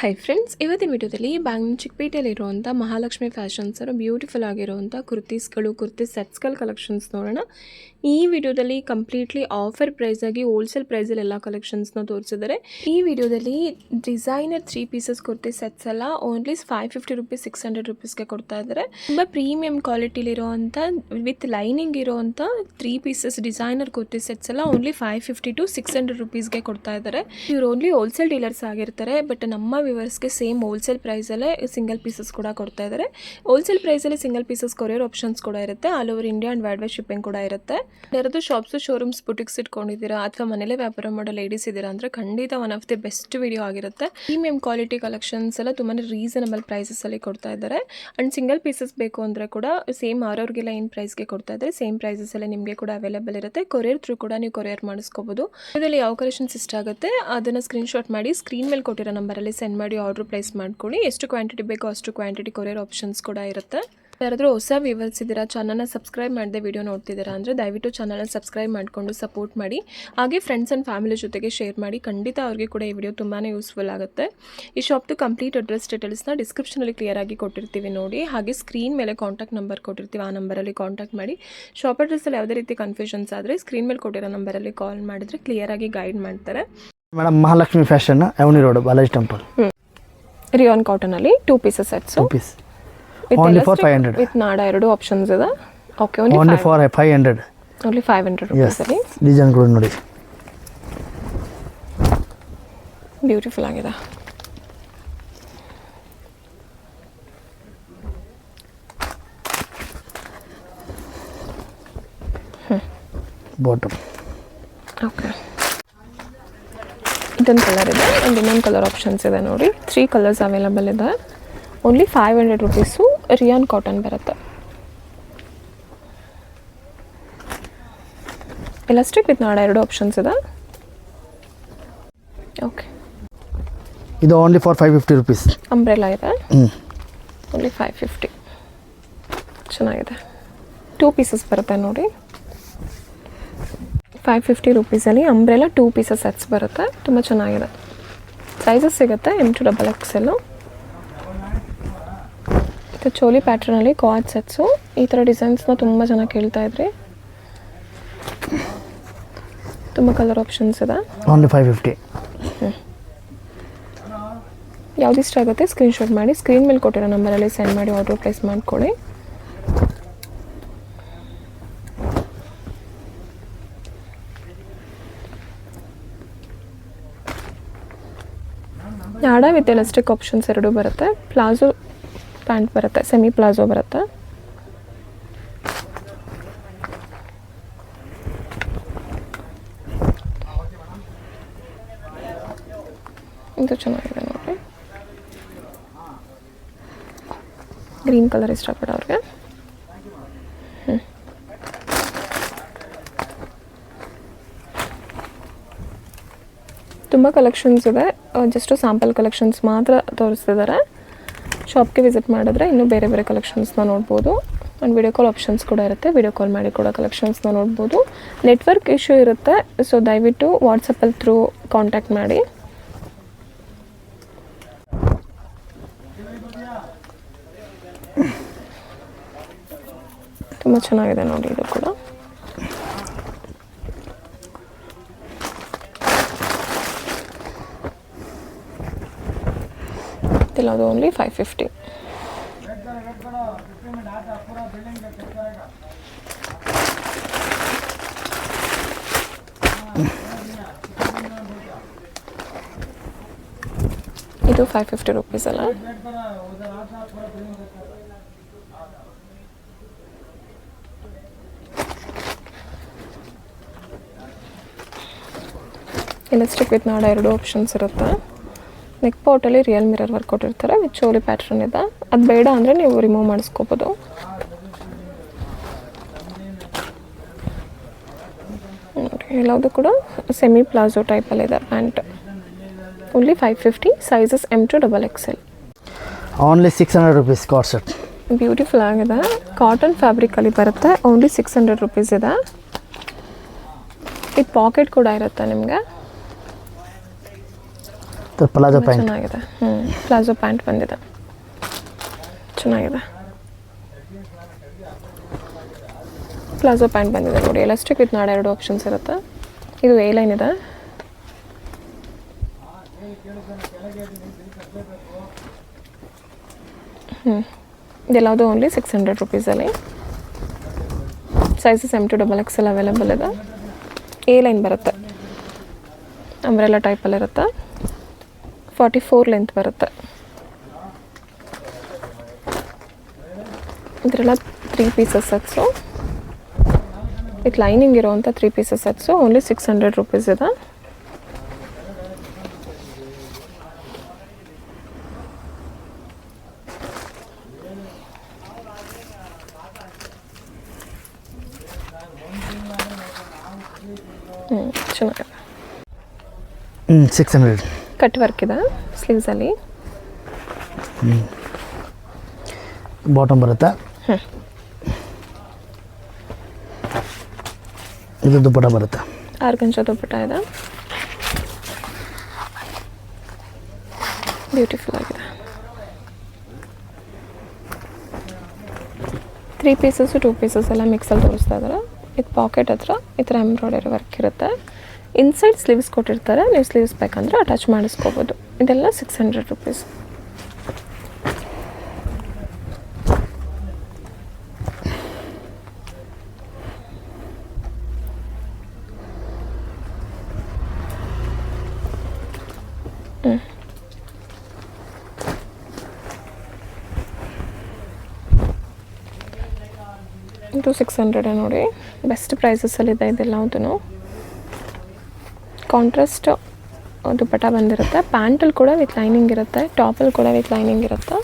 Hi friends, ಇವತ್ತಿನ ವಿಡಿಯೋದಲ್ಲಿ Bangalore ಚಿಕ್ಕಪೇಟೆಯಲ್ಲಿರುವಂಥ Mahalakshmi fashions beautiful ಆಗಿರುವಂಥ ಕುರ್ತಿ ಸೆಟ್ಸ್ಗಳ ಕಲೆಕ್ಷನ್ಸ್ ನೋಡೋಣ. ಈ ವಿಡಿಯೋದಲ್ಲಿ ಕಂಪ್ಲೀಟ್ಲಿ ಆಫರ್ ಪ್ರೈಸ್ ಆಗಿ ಹೋಲ್ಸೇಲ್ ಪ್ರೈಸಲ್ಲಿ ಎಲ್ಲ ಕಲೆಕ್ಷನ್ಸ್ನ ತೋರಿಸಿದ್ದಾರೆ. ಈ ವಿಡಿಯೋದಲ್ಲಿ ಡಿಸೈನರ್ 3 ಪೀಸಸ್ ಕುರ್ತಿ ಸೆಟ್ಸ್ ಎಲ್ಲ ಓನ್ಲಿ 550 ರುಪೀಸ್ 600 ರುಪೀಸ್ಗೆ ಕೊಡ್ತಾ ಇದ್ದಾರೆ. ತುಂಬ ಪ್ರೀಮಿಯಂ ಕ್ವಾಲಿಟಿಲಿರುವಂಥ ವಿತ್ ಲೈನಿಂಗ್ ಇರುವಂಥ 3 ಪೀಸಸ್ ಡಿಸೈನರ್ ಕುರ್ತಿ ಸೆಟ್ಸ್ ಎಲ್ಲ ಓನ್ಲಿ 550 to 600 ರುಪೀಸ್ಗೆ ಕೊಡ್ತಾ ಇದ್ದಾರೆ. ಇವರು ಓನ್ಲಿ ಹೋಲ್ಸೇಲ್ ಡೀಲರ್ಸ್ ಆಗಿರ್ತಾರೆ. ಬಟ್ ನಮ್ಮ ವ್ಯೂವರ್ಸ್ಗೆ ಸೇಮ್ ಹೋಲ್ಸೇಲ್ ಪ್ರೈಸಲ್ಲೇ ಸಿಂಗಲ್ ಪೀಸಸ್ ಕೂಡ ಕೊಡ್ತಾ ಇದ್ದಾರೆ. ಹೋಲ್ಸೇಲ್ ಪ್ರೈಸಲ್ಲಿ ಸಿಂಗಲ್ ಪೀಸಸ್ ಕೊರಿಯರ್ ಆಪ್ಷನ್ಸ್ ಕೂಡ ಇರುತ್ತೆ. All over India and world wide shipping ಕೂಡ ಇರುತ್ತೆ. ಯಾರಾದರೂ ಶಾಪ್ಸು ಶೋರೂಮ್ಸ್ ಬುಟಿಕ್ಸ್ ಇಟ್ಕೊಂಡಿದ್ದೀರಾ ಅಥವಾ ಮನೇಲೆ ವ್ಯಾಪಾರ ಮಾಡೋ ಲೇಡೀಸ್ ಇದ್ದೀರಾ ಅಂದರೆ ಖಂಡಿತ one of the best video ಆಗಿರುತ್ತೆ. ಪ್ರೀಮಿಯಂ ಕ್ವಾಲಿಟಿ ಕಲೆಕ್ಷನ್ಸ್ ಎಲ್ಲ ತುಂಬಾ ರೀಸನಬಲ್ ಪ್ರೈಸಸಲ್ಲಿ ಕೊಡ್ತಾ ಇದ್ದಾರೆ. ಆ್ಯಂಡ್ ಸಿಂಗಲ್ ಪೀಸಸ್ ಬೇಕು ಅಂದರೆ ಕೂಡ ಸೇಮ್ ಅವ್ರಿಗೆಲ್ಲ ಏನು ಪ್ರೈಸ್ಗೆ ಕೊಡ್ತಾ ಇದ್ದಾರೆ ಸೇಮ್ ಪ್ರೈಸಸಲ್ಲೇ ನಿಮಗೆ ಕೂಡ ಅವೈಲೇಬಲ್ ಇರುತ್ತೆ. ಕೊರಿಯರ್ ಥ್ರೂ ಕೂಡ ನೀವು ಕೊರಿಯರ್ ಮಾಡಿಸ್ಕೋಬೋದು. ಇದರಲ್ಲಿ ಯಾವ ಕಲೆಕ್ಷನ್ಸ್ ಇಷ್ಟ ಆಗುತ್ತೆ ಅದನ್ನು ಸ್ಕ್ರೀನ್ಶಾಟ್ ಮಾಡಿ ಸ್ಕ್ರೀನ್ ಮೇಲೆ ಕೊಟ್ಟಿರೋ ನಂಬರಲ್ಲಿ ಸೆಂಡ್ ಮಾಡಿ ಆರ್ಡರ್ ಪ್ಲೇಸ್ ಮಾಡ್ಕೊಳ್ಳಿ. ಎಷ್ಟು ಕ್ವಾಂಟಿಟಿ ಬೇಕೋ ಅಷ್ಟು ಕ್ವಾಂಟಿಟಿ ಕೊರಿಯರ್ ಆಪ್ಷನ್ಸ್ ಕೂಡ ಇರುತ್ತೆ. ಯಾರಾದರೂ ಹೊಸ ವ್ಯೂವರ್ಸ್ ಇದ್ದೀರಾ, ಚಾನಲ್ನ ಸಬ್ಸ್ಕ್ರೈಬ್ ಮಾಡದೆ ವಿಡಿಯೋ ನೋಡ್ತಿದ್ದೀರಾ ಅಂದರೆ ದಯವಿಟ್ಟು ಚಾನಲ್ನ ಸಬ್ಸ್ಕ್ರೈಬ್ ಮಾಡಿಕೊಂಡು ಸಪೋರ್ಟ್ ಮಾಡಿ. ಹಾಗೆ ಫ್ರೆಂಡ್ಸ್ ಆ್ಯಂಡ್ ಫ್ಯಾಮಿಲಿ ಜೊತೆಗೆ ಶೇರ್ ಮಾಡಿ. ಖಂಡಿತ ಅವ್ರಿಗೆ ಕೂಡ ಈ ವಿಡಿಯೋ ತುಂಬಾ ಯೂಸ್ಫುಲ್ ಆಗುತ್ತೆ. ಈ ಶಾಪ್ದು ಕಂಪ್ಲೀಟ್ ಅಡ್ರೆಸ್ ಡೀಟೇಲ್ಸ್ನ ಡಿಸ್ಕ್ರಿಪ್ಷನಲ್ಲಿ ಕ್ಲಿಯರಾಗಿ ಕೊಟ್ಟಿರ್ತೀವಿ ನೋಡಿ. ಹಾಗೆ ಸ್ಕ್ರೀನ್ ಮೇಲೆ ಕಾಂಟ್ಯಾಕ್ಟ್ ನಂಬರ್ ಕೊಟ್ಟಿರ್ತೀವಿ, ಆ ನಂಬರಲ್ಲಿ ಕಾಂಟ್ಯಾಕ್ಟ್ ಮಾಡಿ. ಶಾಪ್ ಅಡ್ರೆಸ್ಸಲ್ಲಿ ಯಾವುದೇ ರೀತಿ ಕನ್ಫ್ಯೂಷನ್ಸ್ ಆದರೆ ಸ್ಕ್ರೀನ್ ಮೇಲೆ ಕೊಟ್ಟಿರೋ ನಂಬರಲ್ಲಿ ಕಾಲ್ ಮಾಡಿದರೆ ಕ್ಲಿಯರಾಗಿ ಗೈಡ್ ಮಾಡ್ತಾರೆ. Madam, Mahalakshmi fashion Avani road Balaji temple. Rayon ಕಾಟನಲ್ಲಿ 2 pieces sets only for 500 with ನಾಡ ಎರಡು ಆಪ್ಷನ್ಸ್ ಇದೆ. Okay, only for 500 only 500 rupees ಅಲ್ಲಿ ಡಿಸೈನ್ ಕೂಡ ನೋಡಿ ಬ್ಯೂಟಿಫುಲ್ ಆಗಿದೆ. ಬಾಟಮ್ ಓಕೆ, ಇದೊಂದು ಕಲರ್ ಇದೆ ಆ್ಯಂಡ್ ಇನ್ನೊಂದು ಕಲರ್ ಆಪ್ಷನ್ಸ್ ಇದೆ ನೋಡಿ. 3 ಕಲರ್ಸ್ ಅವೈಲೇಬಲ್ ಇದೆ. Only 500 rupees. ರಿಯಾನ್ ಕಾಟನ್ ಬರುತ್ತೆ. ಎಲಾಸ್ಟಿಕ್ ವಿತ್ ನಾಡ ಎರಡು ಆಪ್ಷನ್ಸ್ ಇದೆ. ಓಕೆ, ಇದು ಓನ್ಲಿ ಫಾರ್ 550 ರುಪೀಸ್. ಅಂಬ್ರೆಲಾ ಇದೆ. ಓನ್ಲಿ 550. ಚೆನ್ನಾಗಿದೆ. 2 ಪೀಸಸ್ ಬರುತ್ತೆ ನೋಡಿ. 550 ರುಪೀಸಲ್ಲಿ ಅಂಬ್ರೆಲಾ 2 ಪೀಸಸ್ ಸೆಟ್ಸ್ ಬರುತ್ತೆ. ತುಂಬ ಚೆನ್ನಾಗಿದೆ. ಸೈಜಸ್ ಸಿಗುತ್ತೆ M to XXL. ಇದು ಚೋಲಿ ಪ್ಯಾಟ್ರನಲ್ಲಿ ಕಾರ್ಡ್ ಸೆಟ್ಸು. ಈ ಥರ ಡಿಸೈನ್ಸ್ನ ತುಂಬ ಚೆನ್ನಾಗಿ ಕೇಳ್ತಾ ಇದ್ರಿ. ತುಂಬ ಕಲರ್ ಆಪ್ಷನ್ಸ್ ಇದೆ. ಓನ್ಲಿ 550. ಯಾವ್ದು ಇಷ್ಟ ಆಗುತ್ತೆ ಸ್ಕ್ರೀನ್ಶಾಟ್ ಮಾಡಿ ಸ್ಕ್ರೀನ್ ಮೇಲೆ ಕೊಟ್ಟಿರೋ ನಂಬರಲ್ಲಿ ಸೆಂಡ್ ಮಾಡಿ ಆರ್ಡರ್ ಪ್ಲೇಸ್ ಮಾಡ್ಕೊಳ್ಳಿ. ನಾಡ ವಿತ್ ಎಲಾಸ್ಟಿಕ್ ಆಪ್ಷನ್ಸ್ ಎರಡು ಬರುತ್ತೆ. ಪ್ಲಾಜೋ ಪ್ಯಾಂಟ್ ಬರುತ್ತೆ, ಸೆಮಿ ಪ್ಲಾಜೋ ಬರುತ್ತೆ. ಇದು ಚೆನ್ನಾಗಿದೆ ನೋಡಿ. ಗ್ರೀನ್ ಕಲರ್ ಇಷ್ಟಪಡೋರಿಗೆ ತುಂಬ ಕಲೆಕ್ಷನ್ಸ್ ಇದೆ. ಜಸ್ಟ್ ಸ್ಯಾಂಪಲ್ ಕಲೆಕ್ಷನ್ಸ್ ಮಾತ್ರ ತೋರಿಸ್ತಿದ್ದಾರೆ. ಶಾಪ್ಗೆ ವಿಸಿಟ್ ಮಾಡಿದ್ರೆ ಇನ್ನೂ ಬೇರೆ ಬೇರೆ ಕಲೆಕ್ಷನ್ಸ್ನ ನೋಡ್ಬೋದು. ಆ್ಯಂಡ್ ವಿಡಿಯೋ ಕಾಲ್ ಆಪ್ಷನ್ಸ್ ಕೂಡ ಇರುತ್ತೆ. ವಿಡಿಯೋ ಕಾಲ್ ಮಾಡಿ ಕೂಡ ಕಲೆಕ್ಷನ್ಸ್ನ ನೋಡ್ಬೋದು. ನೆಟ್ವರ್ಕ್ ಇಶ್ಯೂ ಇರುತ್ತೆ, ಸೊ ದಯವಿಟ್ಟು ವಾಟ್ಸಪ್ಪಲ್ಲಿ ಥ್ರೂ ಕಾಂಟ್ಯಾಕ್ಟ್ ಮಾಡಿ. ತುಂಬ ಚೆನ್ನಾಗಿದೆ ನೋಡಿ ಇದು ಕೂಡ. ಅದು ಓನ್ಲಿ 550. ಇದು 550 ರುಪೀಸ್ ಅಲ್ಲ. ಎಲಾಸ್ಟಿಕ್ ವಿತ್ ನಾಡ ಎರಡು ಆಪ್ಷನ್ಸ್ ಇರುತ್ತೆ. ನೆಕ್ ಪೌಟಲ್ಲಿ ರಿಯಲ್ ಮಿರರ್ ವರ್ಕ್ ಕೊಟ್ಟಿರ್ತಾರೆ ವಿತ್ ಚೋಲಿ ಪ್ಯಾಟ್ರನ್ ಇದೆ. ಅದು ಬೇಡ ಅಂದರೆ ನೀವು ರಿಮೂವ್ ಮಾಡಿಸ್ಕೋಬೋದು. ನೋಡಿ, ಎಲ್ಲದು ಕೂಡ ಸೆಮಿ ಪ್ಲಾಜೋ ಟೈಪಲ್ಲಿದೆ pant. Only 550. Sizes M to XXL. Only 600 rupees coord set. Beautiful ಆಗಿದೆ. ಕಾಟನ್ ಫ್ಯಾಬ್ರಿಕಲ್ಲಿ ಬರುತ್ತೆ. ಓನ್ಲಿ 600 ರುಪೀಸ್ ಇದೆ. ಇದು ಪಾಕೆಟ್ ಕೂಡ ಇರುತ್ತೆ ನಿಮಗೆ. Palazzo pant. ಚೆನ್ನಾಗಿದೆ. ಪ್ಲಾಜೋ ಪ್ಯಾಂಟ್ ಬಂದಿದೆ, ಚೆನ್ನಾಗಿದೆ. ಪ್ಲಾಜೋ ಪ್ಯಾಂಟ್ ಬಂದಿದೆ ನೋಡಿ, ಎಲಾಸ್ಟಿಕ್ ವಿತ್ ನಾಡ 2 ಆಪ್ಷನ್ಸ್ ಇರುತ್ತೆ. ಇದು ಎ ಲೈನ್ ಇದೆ. ಇದೆಲ್ಲದು ಓನ್ಲಿ 600 ರುಪೀಸಲ್ಲಿ. ಸೈಜಸ್ M2XXL ಅವೈಲೇಬಲ್ ಇದೆ. ಎ ಲೈನ್ ಬರುತ್ತೆ, ಅಂಬ್ರೆಲಾ ಟೈಪಲ್ಲಿ ಇರುತ್ತೆ. 44 ಲೆಂತ್ ಬರುತ್ತೆ. ಇದರೆಲ್ಲ 3 ಪೀಸಸ್ ಸೆಟ್ಸು ವಿತ್ ಲೈನಿಂಗ್ ಇರೋವಂಥ 3 ಪೀಸಸ್ ಸೆಟ್ಸು ಓನ್ಲಿ 600 ರುಪೀಸ್ ಇದೆ. ಚೆನ್ನಾಗಿದೆ. 600. ಕಟ್ ವರ್ಕ್ ಇದೆ ಸ್ಲೀವ್ಸಲ್ಲಿ. ಬಾಟಮ್ ಬರುತ್ತೆ. ಇದು ದುಪ್ಪಟ ಬರುತ್ತೆ. ಆರ್ಗಂಜಾ ದುಪ್ಪಟ ಇದೆ, ಬ್ಯೂಟಿಫುಲ್ ಆಗಿದೆ. 3 ಪೀಸಸ್ಸು 2 ಪೀಸಸ್ ಎಲ್ಲ ಮಿಕ್ಸಲ್ಲಿ ತೋರಿಸ್ತಾ ಇದ್ದಾರೆ. ಇದು ಪಾಕೆಟ್ ಹತ್ರ ಈ ಥರ ಎಂಬ್ರಾಯ್ಡರಿ ವರ್ಕ್ ಇರುತ್ತೆ. ಇನ್ಸೈಡ್ ಸ್ಲೀವ್ಸ್ ಕೊಟ್ಟಿರ್ತಾರೆ, ನೀವು ಸ್ಲೀವ್ಸ್ ಬೇಕಂದ್ರೆ ಅಟ್ಯಾಚ್ ಮಾಡಿಸ್ಕೋಬೋದು. ಇದೆಲ್ಲ 600 ರುಪೀಸ್. ಇದು 600 ನೋಡಿ, ಬೆಸ್ಟ್ ಪ್ರೈಸಸಲ್ಲಿದೆ ಇದೆಲ್ಲದೂ. ಕಾಂಟ್ರಾಸ್ಟ್ ದುಪ್ಪಟ ಬಂದಿರುತ್ತೆ. ಪ್ಯಾಂಟಲ್ಲಿ ಕೂಡ ವಿತ್ ಲೈನಿಂಗ್ ಇರುತ್ತೆ, ಟಾಪಲ್ಲಿ ಕೂಡ ವಿತ್ ಲೈನಿಂಗ್ ಇರುತ್ತೆ.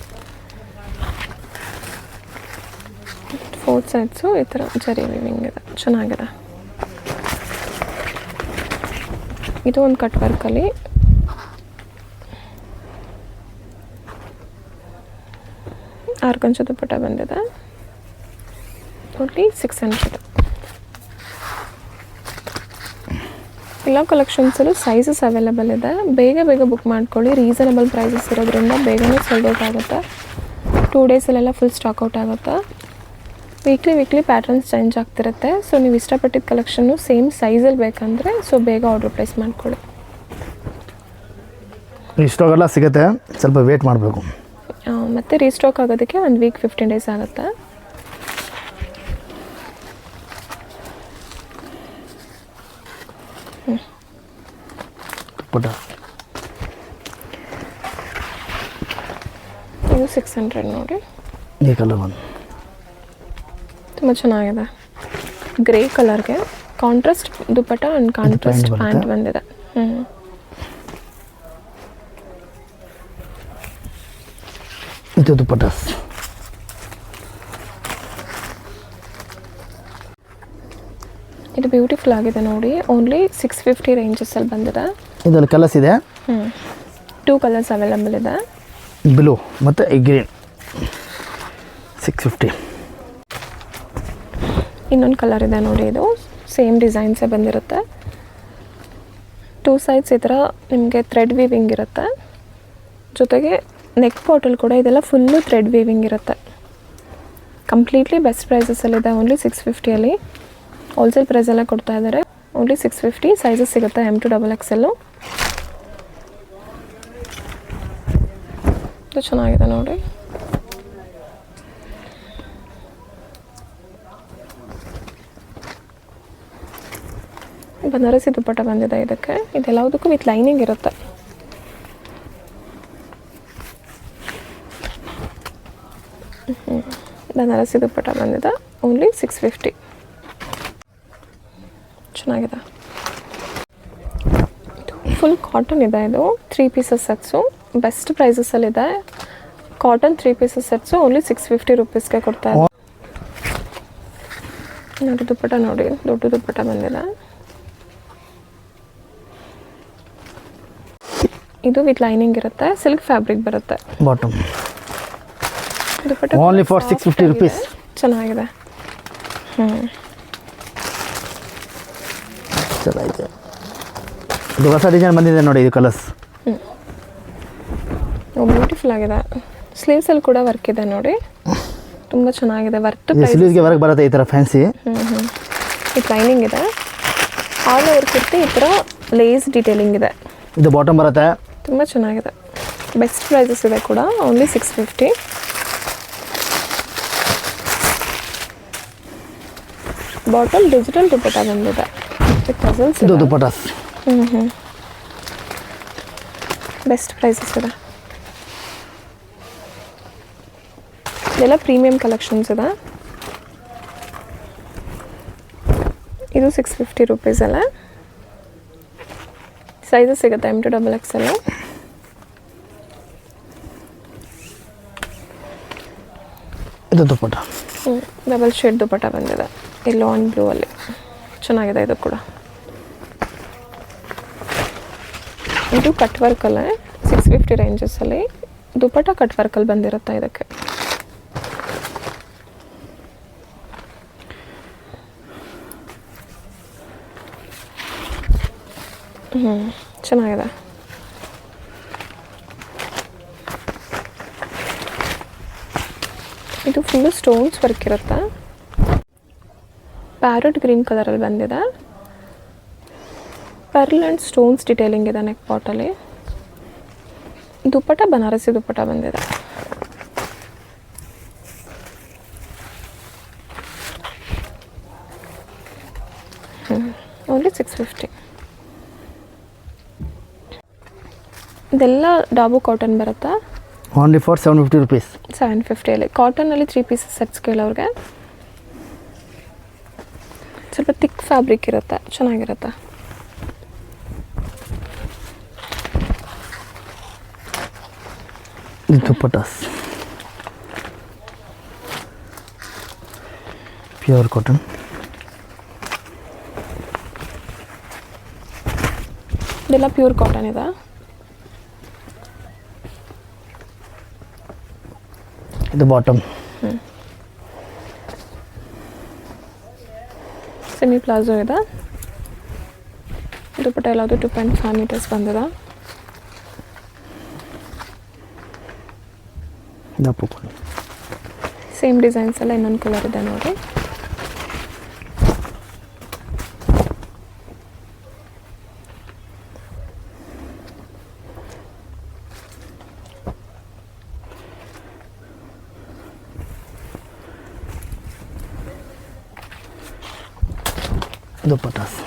4 ಸೈಡ್ಸು ಈ ಥರ ಜರಿ ವಿವಿಂಗ್ ಇದೆ, ಚೆನ್ನಾಗಿದೆ. ಇದು ಒಂದು ಕಟ್ ವರ್ಕಲ್ಲಿ ಆರ್ಗಂಜಾ ದುಪ್ಪಟ ಬಂದಿದೆ, ಓನ್ಲಿ 600. ಎಲ್ಲ ಕಲೆಕ್ಷನ್ಸಲ್ಲೂ ಸೈಜಸ್ ಅವೈಲೇಬಲ್ ಇದೆ. ಬೇಗ ಬೇಗ ಬುಕ್ ಮಾಡ್ಕೊಳ್ಳಿ, ರೀಸನಬಲ್ ಪ್ರೈಸಸ್ ಇರೋದ್ರಿಂದ ಬೇಗನೆ ಸೋಲ್ಡ್ ಔಟ್ ಆಗುತ್ತೆ. 2 ಡೇಸಲ್ಲೆಲ್ಲ ಫುಲ್ ಸ್ಟಾಕ್ ಔಟ್ ಆಗುತ್ತೆ. ವೀಕ್ಲಿ ಪ್ಯಾಟರ್ನ್ಸ್ ಚೇಂಜ್ ಆಗ್ತಿರುತ್ತೆ. ಸೊ ನೀವು ಇಷ್ಟಪಟ್ಟಿದ್ದ ಕಲೆಕ್ಷನ್ನು ಸೇಮ್ ಸೈಜಲ್ಲಿ ಬೇಕಂದರೆ ಸೊ ಬೇಗ ಆರ್ಡರ್ ಪ್ಲೇಸ್ ಮಾಡ್ಕೊಳ್ಳಿ. ಸ್ಟಾಕ್ ಎಲ್ಲ ಸಿಗುತ್ತೆ, ಸ್ವಲ್ಪ ವೇಟ್ ಮಾಡಬೇಕು. ಮತ್ತು ರೀಸ್ಟಾಕ್ ಆಗೋದಕ್ಕೆ 1 ವೀಕ್ 15 ಡೇಸ್ ಆಗುತ್ತೆ. ಇದು 600 ನೋಡಿ. ಈ ಕಲರ್ ಒಂದು ತುಂಬ ಚೆನ್ನಾಗಿದೆ. ಗ್ರೇ ಕಲರ್ಗೆ contrast dupatta and contrast pant ಬಂದಿದೆ. ಇದು ದುಪ್ಪಟ. ಇದು ಬ್ಯೂಟಿಫುಲ್ ಆಗಿದೆ ನೋಡಿ, ಓನ್ಲಿ 650 ರೇಂಜಸಲ್ಲಿ ಬಂದಿದೆ. ಇದರಲ್ಲಿ ಕಲರ್ಸ್ ಇದೆ. 2 ಕಲರ್ಸ್ ಅವೈಲೇಬಲ್ ಇದೆ, ಬ್ಲೂ ಮತ್ತು ಗ್ರೀನ್. 650. ಇನ್ನೊಂದು ಕಲರ್ ಇದೆ ನೋಡಿ, ಇದು ಸೇಮ್ ಡಿಸೈನ್ಸೇ ಬಂದಿರುತ್ತೆ. 2 ಸೈಡ್ಸ್ ಈ ಥರ ನಿಮಗೆ ಥ್ರೆಡ್ ವೀವಿಂಗ್ ಇರುತ್ತೆ. ಜೊತೆಗೆ ನೆಕ್ ಪಾಟಲ್ಲಿ ಕೂಡ ಇದೆಲ್ಲ ಫುಲ್ಲು ಥ್ರೆಡ್ ವೀವಿಂಗ್ ಇರುತ್ತೆ. ಕಂಪ್ಲೀಟ್ಲಿ ಬೆಸ್ಟ್ ಪ್ರೈಸಸಲ್ಲಿದೆ, ಓನ್ಲಿ 650ಅಲ್ಲಿ. ಹೋಲ್ಸೇಲ್ ಪ್ರೈಸೆಲ್ಲ ಕೊಡ್ತಾ ಇದ್ದಾರೆ. ಓನ್ಲಿ 650. ಸೈಜಸ್ ಸಿಗುತ್ತೆ M2XXL. ಇದು ಚೆನ್ನಾಗಿದೆ ನೋಡಿ. ಬನಾರಸಿ ದುಪ್ಪಟ ಬಂದಿದೆ ಇದಕ್ಕೆ. ಇದೆಲ್ಲದಕ್ಕೂ ವಿತ್ ಲೈನಿಂಗ್ ಇರುತ್ತೆ. ಬನಾರಸಿ ದುಪ್ಪಟ ಬಂದಿದೆ, ಓನ್ಲಿ 650. ಚೆನ್ನಾಗಿದೆ. ಫುಲ್ ಕಾಟನ್ ಇದೆ. ಇದು 3 ಪೀಸಸ್ ಸೆಟ್ಸು, ಬೆಸ್ಟ್ ಪ್ರೈಸಸಲ್ಲಿದೆ. ಕಾಟನ್ 3 ಪೀಸಸ್ ಸೆಟ್ಸು ಓನ್ಲಿ 650 ರುಪೀಸ್ಗೆ ಕೊಡ್ತಾ ಇದೆ ನೋಡಿ. ದುಪ್ಪಟ ನೋಡಿ, ದೊಡ್ಡ ದುಪ್ಪಟ ಬಂದಿದೆ. ಇದು ವಿತ್ ಲೈನಿಂಗ್ ಇರುತ್ತೆ, ಸಿಲ್ಕ್ ಫ್ಯಾಬ್ರಿಕ್ ಬರುತ್ತೆ. Bottom dupatta only for 650 rupees. ಚೆನ್ನಾಗಿದೆ. ಚೆನ್ನಾಗಿದೆ. ಇದು ಹೊಸ ಡಿಸೈನ್ ಬಂದಿದೆ ನೋಡಿ, ಇದು ಕಲರ್ಸ್. ಬ್ಯೂಟಿಫುಲ್ ಆಗಿದೆ. ಸ್ಲೀವ್ಸಲ್ಲಿ ಕೂಡ ವರ್ಕ್ ಇದೆ ನೋಡಿ, ತುಂಬ ಚೆನ್ನಾಗಿದೆ. ವರ್ತ್ ಸ್ಲೀವ್ಸ್ಗೆ ಹೊರಗೆ ಬರುತ್ತೆ ಈ ಥರ ಫ್ಯಾನ್ಸಿ. ಇದು ಲೈನಿಂಗ್ ಇದೆ. ಆಲ್ ಓವರ್ ಕುರ್ತಿ ಈ ಥರ ಲೇಸ್ ಡೀಟೇಲಿಂಗ್ ಇದೆ. ಇದು ಬಾಟಮ್ ಬರುತ್ತೆ. ತುಂಬ ಚೆನ್ನಾಗಿದೆ. ಬೆಸ್ಟ್ ಪ್ರೈಸಸ್ ಇದೆ ಕೂಡ, ಓನ್ಲಿ 650. ಬಾಟಮ್ ಡಿಜಿಟಲ್ ದುಪ್ಪಟ್ಟ ಬಂದಿದೆ. ಇದು ದುಪ್ಪಟಾಸ್. ಬೆಸ್ಟ್ ಪ್ರೈಸಸ್ ಇದೆ. ಇದೆಲ್ಲ ಪ್ರೀಮಿಯಂ ಕಲೆಕ್ಷನ್ಸ್ ಇದೆ. ಇದು 650 ರುಪೀಸ್ ಅಲ್ಲ. ಸೈಜಸ್ ಸಿಗುತ್ತೆ M to XXL. ಇದು ದುಪ್ಪಟ್ಟ. ಡಬಲ್ ಶೇಡ್ ದುಪ್ಪಟ್ಟ ಬಂದಿದೆ, ಯೆಲ್ಲೋ ಆ್ಯಂಡ್ ಬ್ಲೂ ಅಲ್ಲಿ. ಚೆನ್ನಾಗಿದೆ ಇದು ಕೂಡ. ಇದು ಕಟ್ ವರ್ಕಲ್ಲೇ 650 ರೇಂಜಸಲ್ಲಿ ದುಪ್ಪಟ್ಟ ಕಟ್ ವರ್ಕಲ್ಲಿ ಬಂದಿರುತ್ತೆ ಇದಕ್ಕೆ. ಚೆನ್ನಾಗಿದೆ. ಇದು ಫುಲ್ಲು ಸ್ಟೋನ್ಸ್ ವರ್ಕ್ ಇರುತ್ತೆ. ಪ್ಯಾರೆಟ್ ಗ್ರೀನ್ ಕಲರಲ್ಲಿ ಬಂದಿದೆ. ಪರ್ಲ್ ಆ್ಯಂಡ್ ಸ್ಟೋನ್ಸ್ ಡಿಟೇಲಿಂಗ್ ಇದೆ ನೆಕ್ ಪಾಟಲ್ಲಿ. ದುಪ್ಪಟ್ಟ ಬನಾರಸಿ ದುಪ್ಪಟ್ಟ ಬಂದಿದೆ. ಓನ್ಲಿ 650. ಇದೆಲ್ಲ ಡಾಬು ಕಾಟನ್ ಬರುತ್ತಾ? Only for 750 rupees. 750ಅಲ್ಲಿ ಕಾಟನಲ್ಲಿ 3 ಪೀಸಸ್ ಸೆಟ್ಸ್ ಕೇಳೋರಿಗೆ. ಸ್ವಲ್ಪ ಥಿಕ್ ಫ್ಯಾಬ್ರಿಕ್ ಇರುತ್ತೆ, ಚೆನ್ನಾಗಿರುತ್ತೆ. Dupattas pure cotton. ಇದೆಲ್ಲ ಪ್ಯೂರ್ ಕಾಟನ್ ಇದೆ. ಇದು ಬಾಟಮ್. ಸೆಮಿ ಪ್ಲಾಜೋ ಇದೆ. ದುಪ್ಪಟ್ಟ ಎಲ್ಲದು 2.5 ಮೀಟರ್ಸ್ ಬಂದಿದೆ. ಸೇಮ್ ಡಿಸೈನ್ಸ್ ಎಲ್ಲ ಇನ್ನೊಂದು ಕಲರ್ ಇದೆ ನೋಡಿ. ದುಪ್ಪಟಾಸ್.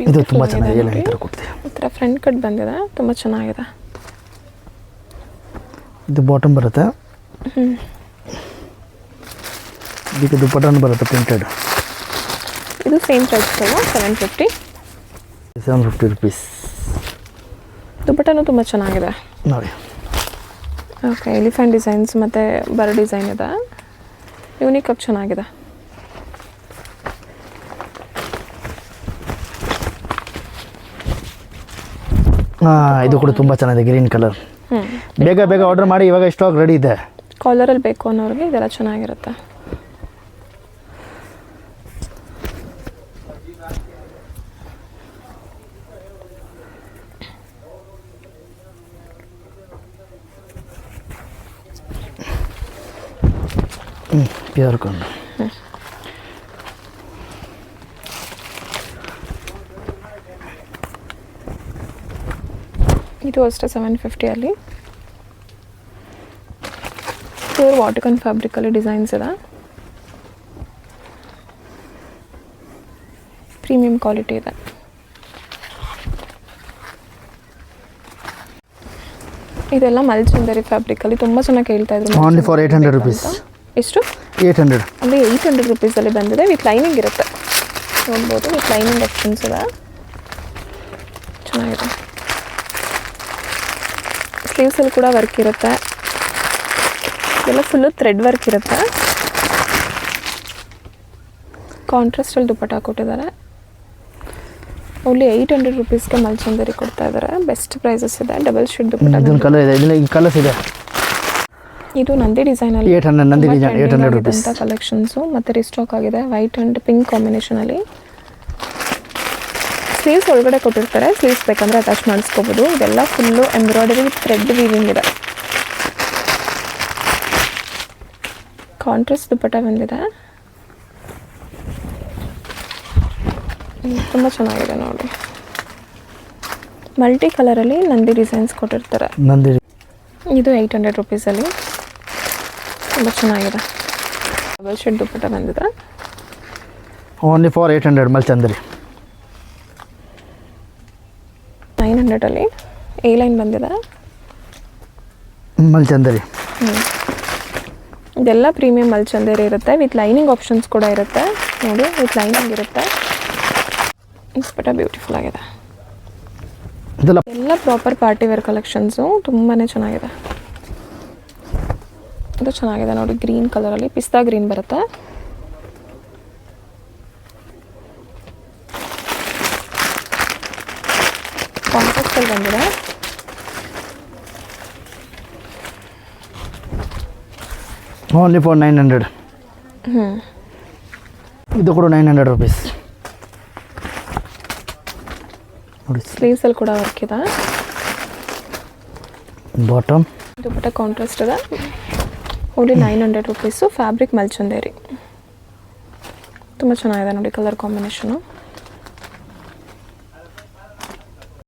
ಇದು ತುಂಬ ಚೆನ್ನಾಗಿದೆ. ಎಲ್ಲ ಈ ಥರ ಕೊಡ್ತೀವಿ. ಈ ಥರ ಫ್ರಂಟ್ ಕಟ್ ಬಂದಿದೆ, ತುಂಬ ಚೆನ್ನಾಗಿದೆ. ಇದು ಬಾಟಮ್ ಬರುತ್ತೆ. ಇದಕ್ಕೆ ದುಪ್ಪಟ್ಟನು ಬರುತ್ತೆ ಪ್ರಿಂಟೆಡ್. ಇದು ಸೇಮ್ ಪ್ರೈಸ್ 750. 750 ರುಪೀಸ್. ದುಪ್ಪಟ್ಟನು ತುಂಬ ಚೆನ್ನಾಗಿದೆ ನೋಡಿ. ಓಕೆ, ಎಲಿಫೆಂಟ್ ಡಿಸೈನ್ಸ್ ಮತ್ತು ಬರೋ ಡಿಸೈನ್ ಇದೆ. ಯೂನಿಕ್ ಆಗಿ ಚೆನ್ನಾಗಿದೆ. ಇದು ಕೂಡ ತುಂಬ ಚೆನ್ನಾಗಿದೆ, ಗ್ರೀನ್ ಕಲರ್. ಬೇಗ ಬೇಗ ಆರ್ಡರ್ ಮಾಡಿ, ಇವಾಗ ಸ್ಟಾಕ್ ರೆಡಿ ಇದೆ. ಕಾಲರಲ್ಲಿ ಬೇಕು ಅನ್ನೋರಿಗೆ ಇದೆಲ್ಲ ಚೆನ್ನಾಗಿರುತ್ತೆ. ಪ್ಯೂರ್ ಕೊಂಡು. ಇದು ಅಷ್ಟೇ 750 ಅಲ್ಲಿ. ಪ್ಯೂರ್ ವಾಟಿಕನ್ ಫ್ಯಾಬ್ರಿಕಲ್ಲಿ ಡಿಸೈನ್ಸ್ ಇದೆ. ಪ್ರೀಮಿಯಂ ಕ್ವಾಲಿಟಿ ಇದೆ. ಇದೆಲ್ಲ ಮಲ್ಚಂದರಿ ಫ್ಯಾಬ್ರಿಕಲ್ಲಿ ತುಂಬ ಚೆನ್ನಾಗಿ ಕೇಳ್ತಾ ಇದ್ರು. Only for 800 rupees. ಎಷ್ಟು? 800. ಅಂದರೆ 800 ರುಪೀಸಲ್ಲಿ ಬಂದಿದೆ. ವಿತ್ ಲೈನಿಂಗ್ ಇರುತ್ತೆ, ನೋಡ್ಬೋದು. ವಿತ್ ಲೈನಿಂಗ್ ಆಪ್ಷನ್ಸ್ ಇದೆ, ಚೆನ್ನಾಗಿದೆ. ಸ್ಲೀವ್ಸಲ್ಲಿ ಕೂಡ ವರ್ಕ್ ಇರುತ್ತೆ. ಇದೆಲ್ಲ ಫುಲ್ಲು ಥ್ರೆಡ್ ವರ್ಕ್ ಇರುತ್ತೆ. ಕಾಂಟ್ರಾಸ್ಟಲ್ಲಿ ದುಪ್ಪಟ್ಟ ಕೊಟ್ಟಿದ್ದಾರೆ. ಓನ್ಲಿ 800 ರುಪೀಸ್ಗೆ ಮಲ್ಚಂದರಿ ಕೊಡ್ತಾ ಇದ್ದಾರೆ. ಬೆಸ್ಟ್ ಪ್ರೈಸಸ್ ಇದೆ. Double sheet dupatta. ಇದೊಂದು ಕಲರ್ ಇದೆ, ಇದನ್ನ ಈ ಕಲರ್ಸ್ ಇದೆ. ಇದು ನಂದಿ ಡಿಸೈನಲ್ಲಿ 800 ನಂದಿ ಡಿಸೈನ್ 800 ರುಪೀಸ್ ಕಲೆಕ್ಷನ್ಸು ಮತ್ತು ರಿಸ್ಟಾಕ್ ಆಗಿದೆ ವೈಟ್ ಆ್ಯಂಡ್ ಪಿಂಕ್ ಕಾಂಬಿನೇಷನಲ್ಲಿ. ಸ್ಲೀವ್ಸ್ ಒಳಗಡೆ ಕೊಟ್ಟಿರ್ತಾರೆ, ಸ್ಲೀವ್ಸ್ ಬೇಕಂದರೆ ಅಟ್ಯಾಚ್ ಮಾಡಿಸ್ಕೋಬೋದು. ಇದೆಲ್ಲ full embroidery with thread weaving ಇದೆ. ಕಾಂಟ್ರಾಸ್ಟ್ ದುಪ್ಪಟ್ಟ ಬಂದಿದೆ, ತುಂಬ ಚೆನ್ನಾಗಿದೆ ನೋಡಿ. ಮಲ್ಟಿ ಕಲರಲ್ಲಿ ನಂದಿ ಡಿಸೈನ್ಸ್ ಕೊಟ್ಟಿರ್ತಾರೆ. ನಂದಿ ಇದು 800 ರುಪೀಸಲ್ಲಿ ತುಂಬ ಚೆನ್ನಾಗಿದೆ. ಡಬಲ್ ಶೇಡ್ ದುಪ್ಪಟ್ಟ ಬಂದಿದೆ. Only for 800 ಮಲ್ಚಂದ್ರಿ. 900ಅಲ್ಲಿ ಎ ಲೈನ್ ಬಂದಿದೆ ಮಲ್ಚಂದರಿ. ಇದೆಲ್ಲ ಪ್ರೀಮಿಯಂ ಮಲ್ಚಂದೇರಿ ಇರುತ್ತೆ, ವಿತ್ ಲೈನಿಂಗ್ ಆಪ್ಷನ್ಸ್ ಕೂಡ ಇರುತ್ತೆ ನೋಡಿ. ವಿತ್ ಲೈನಿಂಗ್ ಇರುತ್ತೆ. ದುಪ್ಪಟ್ಟ ಬ್ಯೂಟಿಫುಲ್ ಆಗಿದೆ. ಇದೆಲ್ಲ ಎಲ್ಲ ಪ್ರಾಪರ್ ಪಾರ್ಟಿ ವೇರ್ ಕಲೆಕ್ಷನ್ಸು, ತುಂಬಾ ಚೆನ್ನಾಗಿದೆ. ಇದು ಚೆನ್ನಾಗಿದೆ ನೋಡಿ, ಗ್ರೀನ್ ಕಲರಲ್ಲಿ ಪಿಸ್ತಾ ಗ್ರೀನ್ ಬರುತ್ತೆ. ಕಾಂಟ್ರಾಸ್ಟಲ್ಲಿ ಬಂದಿದೆ. Only for 900. ಇದು ಕೂಡ 900 ರುಪೀಸ್ ನೋಡಿ. ಸ್ಲೀವ್ಸಲ್ಲಿ ಕೂಡ ವರ್ಕ್ ಇದೆ. ಬಾಟಮ್ ದುಪ್ಪಟ್ಟ ಕಾಂಟ್ರಾಸ್ಟ್ ಇದೆ. Only 900 rupees. ಫ್ಯಾಬ್ರಿಕ್ ಮಲ್ಚಂದೇರಿ ತುಂಬ ಚೆನ್ನಾಗಿದೆ ನೋಡಿ ಕಲರ್ ಕಾಂಬಿನೇಷನು.